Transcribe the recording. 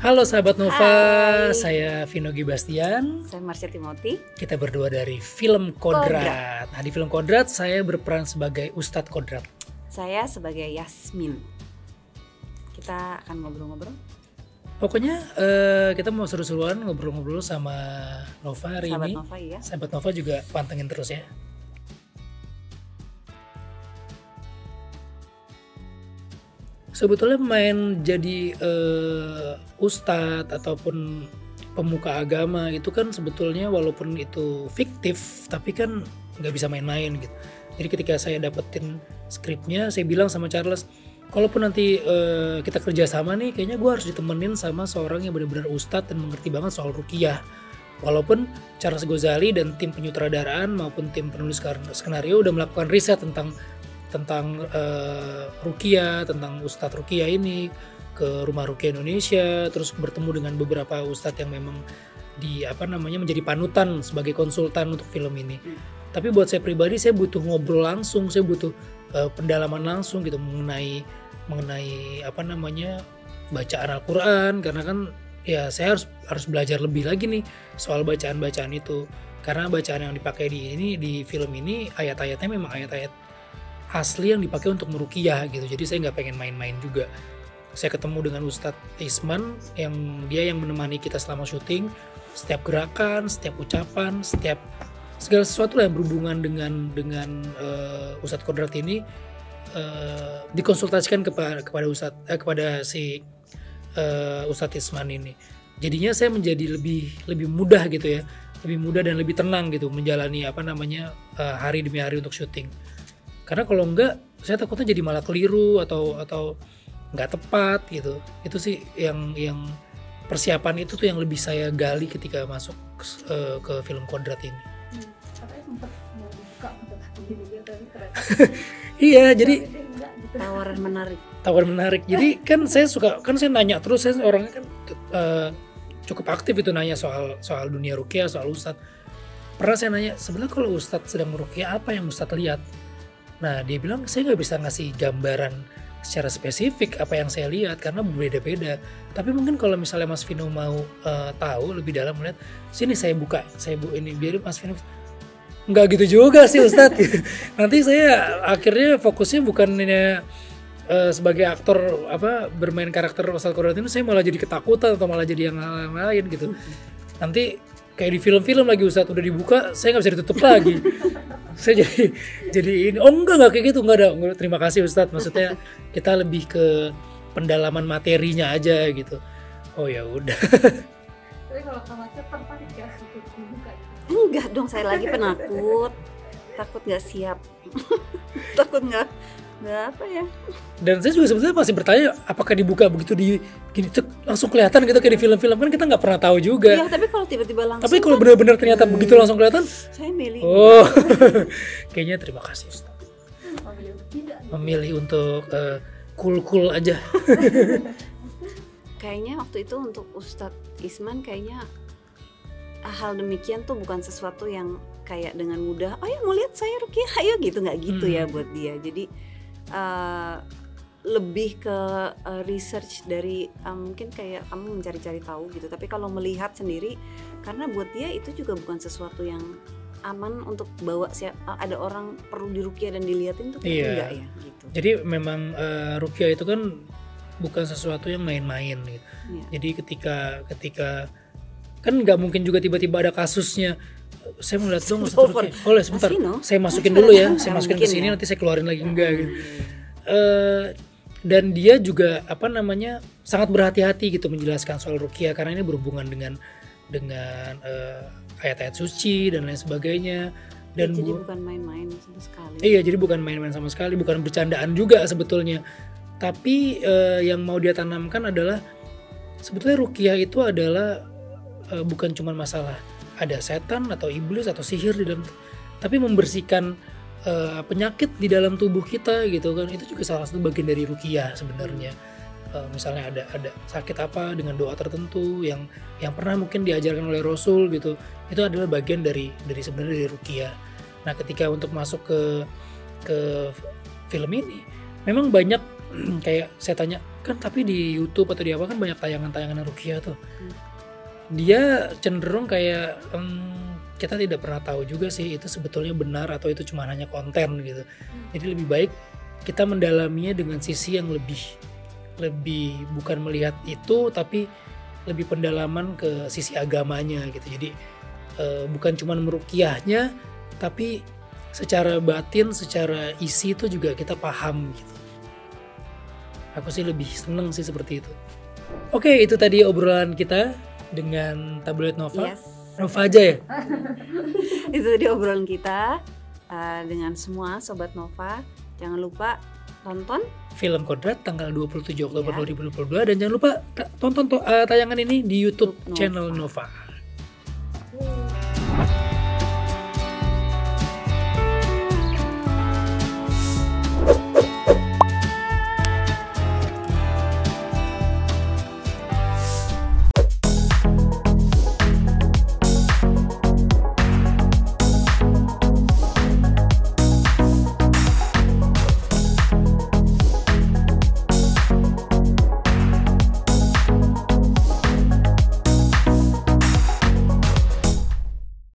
Halo sahabat Nova, Hai. saya Vino Gibastian. Saya Marsha Timothy. Kita berdua dari film Kodrat. Nah, di film Kodrat saya berperan sebagai Ustadz Kodrat. Saya sebagai Yasmin. Kita akan ngobrol-ngobrol. Pokoknya kita mau seru-seruan ngobrol-ngobrol sama Nova hari Sahabat ini. Nova, iya. Sahabat Nova juga pantengin terus ya. Sebetulnya main jadi ustadz ataupun pemuka agama itu kan sebetulnya walaupun itu fiktif tapi kan nggak bisa main-main gitu. Jadi ketika saya dapetin skripnya, saya bilang sama Charles, kalaupun nanti kita kerjasama nih, kayaknya gue harus ditemenin sama seorang yang benar-benar ustadz dan mengerti banget soal ruqyah. Walaupun Charles Ghazali dan tim penyutradaraan maupun tim penulis skenario udah melakukan riset tentang ruqyah, tentang Ustadz ruqyah ini, ke Rumah Ruqyah Indonesia, terus bertemu dengan beberapa ustadz yang memang menjadi panutan sebagai konsultan untuk film ini. Tapi buat saya pribadi, saya butuh ngobrol langsung, saya butuh pendalaman langsung gitu mengenai bacaan Al-Quran, karena kan ya saya harus belajar lebih lagi nih soal bacaan-bacaan itu, karena bacaan yang dipakai di film ini ayat-ayatnya memang ayat-ayat asli yang dipakai untuk meruqyah gitu. Jadi saya nggak pengen main-main juga. Saya ketemu dengan Ustadz Isman yang menemani kita selama syuting. Setiap gerakan, setiap ucapan, segala sesuatu yang berhubungan dengan Ustadz Kodrat ini dikonsultasikan kepada Ustadz Isman ini. Jadinya saya menjadi lebih mudah gitu ya, lebih mudah dan lebih tenang gitu menjalani hari demi hari untuk syuting. Karena kalau enggak, saya takutnya jadi malah keliru atau nggak tepat gitu. Itu sih yang persiapan itu tuh yang lebih saya gali ketika masuk ke film Kodrat ini. Katanya sempat mau buka untuk Iya, jadi Tawaran menarik. Jadi kan saya nanya terus, saya orangnya kan cukup aktif itu nanya soal dunia ruqyah, soal ustadz. Pernah saya nanya, sebenarnya kalau ustadz sedang meruqyah, apa yang ustadz lihat? Nah, dia bilang saya nggak bisa ngasih gambaran secara spesifik apa yang saya lihat karena berbeda-beda. Tapi mungkin kalau misalnya Mas Vino mau tahu lebih dalam, melihat sini saya buka ini, biar Mas Vino nggak gitu juga sih Ustadz. Nanti saya akhirnya fokusnya bukannya sebagai aktor bermain karakter Ustadz Kodrat ini, saya malah jadi ketakutan atau malah jadi yang lain gitu. Nanti kayak di film-film lagi Ustadz udah dibuka, saya nggak bisa ditutup lagi. Saya jadi ini, enggak kayak gitu, enggak ada. Terima kasih Ustadz, maksudnya kita lebih ke pendalaman materinya aja gitu. Oh ya udah. Tapi kalau kamarnya tertarik ya untuk dibuka gitu. Enggak dong, saya lagi penakut. Takut nggak siap. Takut nggak apa ya. Dan saya juga sebetulnya masih bertanya, apakah dibuka begitu gini langsung kelihatan gitu kayak di film-film, kan kita nggak pernah tahu juga. Iya, tapi kalau tiba-tiba langsung. Tapi kalau benar-benar ternyata begitu langsung kelihatan, saya milih. oh, kayaknya terima kasih Ustaz. Memilih untuk cool aja. Kayaknya waktu itu untuk Ustadz Isman kayaknya hal demikian tuh bukan sesuatu yang kayak dengan mudah, oh ya mau lihat saya ruqyah, ayo gitu, nggak gitu ya buat dia. Jadi lebih ke research dari mungkin kayak kamu mencari-cari tahu gitu. Tapi kalau melihat sendiri, karena buat dia itu juga bukan sesuatu yang aman untuk bawa ada orang perlu diruqyah dan dilihatin tuh enggak ya gitu. Jadi memang ruqyah itu kan bukan sesuatu yang main-main gitu. Iya. Jadi ketika kan nggak mungkin juga tiba-tiba ada kasusnya. Saya mau lihat dong Ustadz ruqyah. Oh sebentar, saya masukin dulu ya. Saya masukin ke sini, nanti saya keluarin lagi enggak gitu. Dan dia juga sangat berhati-hati gitu menjelaskan soal ruqyah, karena ini berhubungan dengan ayat-ayat suci dan lain sebagainya. Dan jadi bukan main-main sama sekali. Iya, jadi bukan main-main sama sekali, bukan bercandaan juga sebetulnya. Tapi yang mau dia tanamkan adalah sebetulnya ruqyah itu adalah bukan cuma masalah ada setan atau iblis atau sihir di dalam, tapi membersihkan penyakit di dalam tubuh kita gitu kan. Itu juga salah satu bagian dari ruqyah sebenarnya. Misalnya ada sakit apa dengan doa tertentu yang pernah mungkin diajarkan oleh Rasul gitu, itu adalah bagian dari sebenarnya dari ruqyah. Nah, ketika untuk masuk ke film ini memang banyak kayak saya tanya, Kan tapi di YouTube atau di apa kan banyak tayangan-tayangan ruqyah tuh. Dia cenderung kayak kita tidak pernah tahu juga sih itu sebetulnya benar atau itu cuma hanya konten gitu. Jadi lebih baik kita mendalaminya dengan sisi yang lebih bukan melihat itu, tapi lebih pendalaman ke sisi agamanya gitu. Jadi bukan cuma meruqyahnya, tapi secara batin, secara isi itu juga kita paham gitu. Aku sih lebih seneng sih seperti itu. Oke, itu tadi obrolan kita dengan Tabloid Nova. Yes. Nova aja ya? Itu tadi obrolan kita dengan semua Sobat Nova. Jangan lupa tonton Film Kodrat tanggal 27 Oktober Iya. 2022 dan jangan lupa tonton tayangan ini di YouTube Nova. channel Nova.